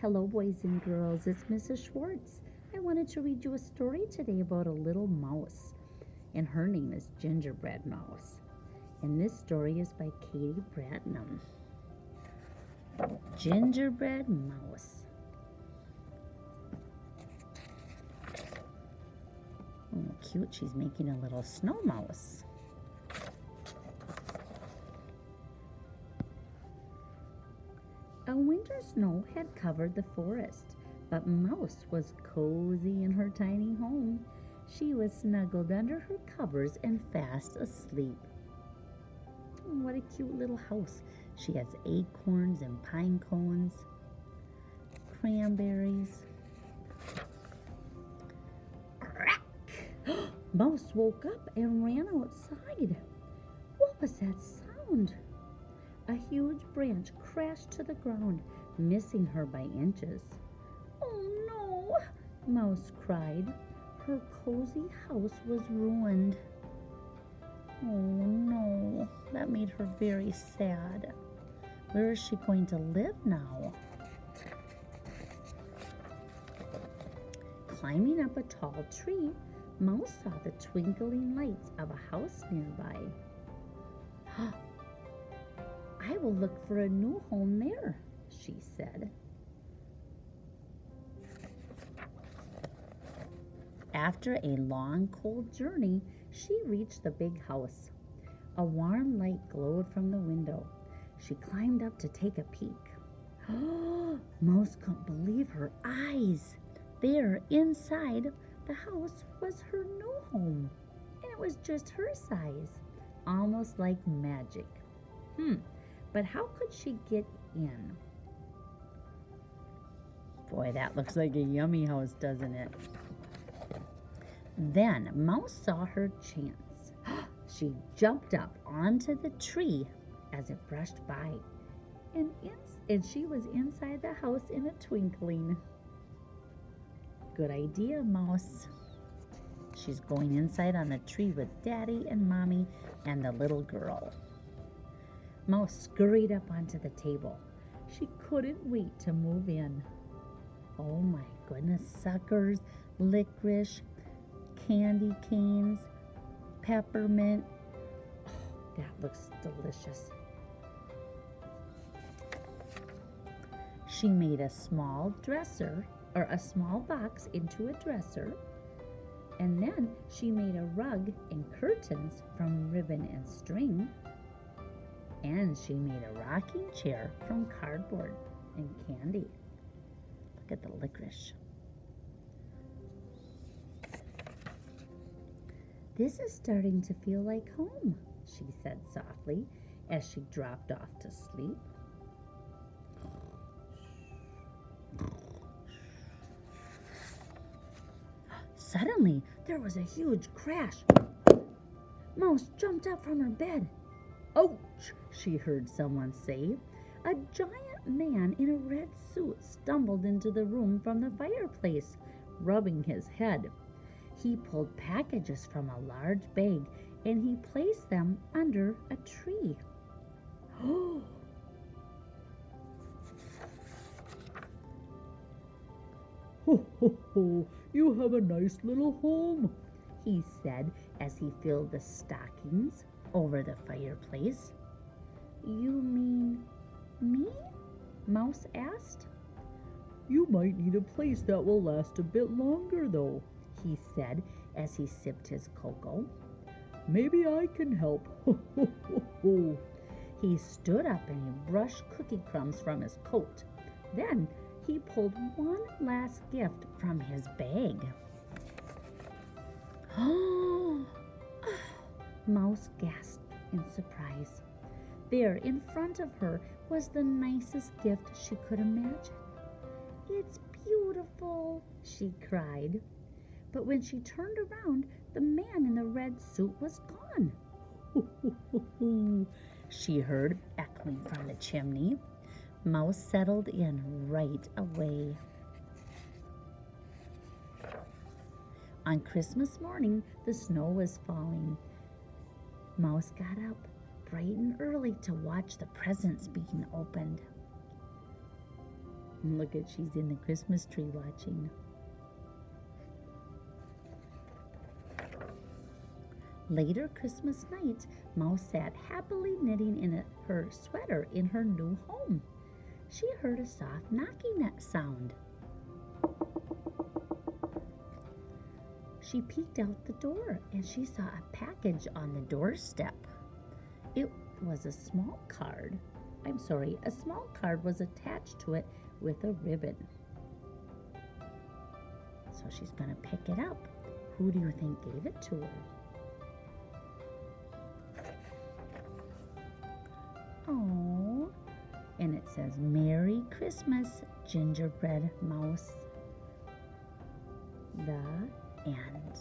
Hello, boys and girls. It's Mrs. Schwartz. I wanted to read you a story today about a little mouse, and her name is Gingerbread Mouse. And this story is by Katie Bratnam. Gingerbread Mouse. Oh, cute. She's making a little snow mouse. A winter snow had covered the forest, but Mouse was cozy in her tiny home. She was snuggled under her covers and fast asleep. Oh, what a cute little house. She has acorns and pine cones, cranberries. Crack! Mouse woke up and ran outside. What was that sound? A huge branch crashed to the ground, missing her by inches. Oh no, Mouse cried. Her cozy house was ruined. Oh no, that made her very sad. Where is she going to live now? Climbing up a tall tree, Mouse saw the twinkling lights of a house nearby. I will look for a new home there, she said. After a long, cold journey, she reached the big house. A warm light glowed from the window. She climbed up to take a peek. Mouse couldn't believe her eyes. There, inside the house, was her new home, and it was just her size, almost like magic. But how could she get in? Boy, that looks like a yummy house, doesn't it? Then Mouse saw her chance. She jumped up onto the tree as it brushed by, and she was inside the house in a twinkling. Good idea, Mouse. She's going inside on the tree with Daddy and Mommy and the little girl. Mouse scurried up onto the table. She couldn't wait to move in. Oh my goodness, suckers, licorice, candy canes, peppermint. Oh, that looks delicious. She made a small box into a dresser, and then she made a rug and curtains from ribbon and string. And she made a rocking chair from cardboard and candy. Look at the licorice. This is starting to feel like home, she said softly as she dropped off to sleep. Suddenly, there was a huge crash. Mouse jumped up from her bed. Ouch, she heard someone say. A giant man in a red suit stumbled into the room from the fireplace, rubbing his head. He pulled packages from a large bag and he placed them under a tree. Oh! Ho, ho, ho, you have a nice little home, he said as he filled the stockings over the fireplace. You mean me? Mouse asked. You might need a place that will last a bit longer, though, he said as he sipped his cocoa. Maybe I can help. Ho, ho, ho, ho. He stood up and he brushed cookie crumbs from his coat. Then he pulled one last gift from his bag. Oh! Mouse gasped in surprise. There in front of her was the nicest gift she could imagine. It's beautiful, she cried. But when she turned around, the man in the red suit was gone. Ho, ho, ho, ho, she heard echoing from the chimney. Mouse settled in right away. On Christmas morning, the snow was falling. Mouse got up bright and early to watch the presents being opened. And look at, she's in the Christmas tree watching. Later Christmas night, Mouse sat happily knitting in her sweater in her new home. She heard a soft knocking sound. She peeked out the door and she saw a package on the doorstep. It was a small card. A small card was attached to it with a ribbon. So she's going to pick it up. Who do you think gave it to her? Oh, and it says, "Merry Christmas, Gingerbread Mouse." The end.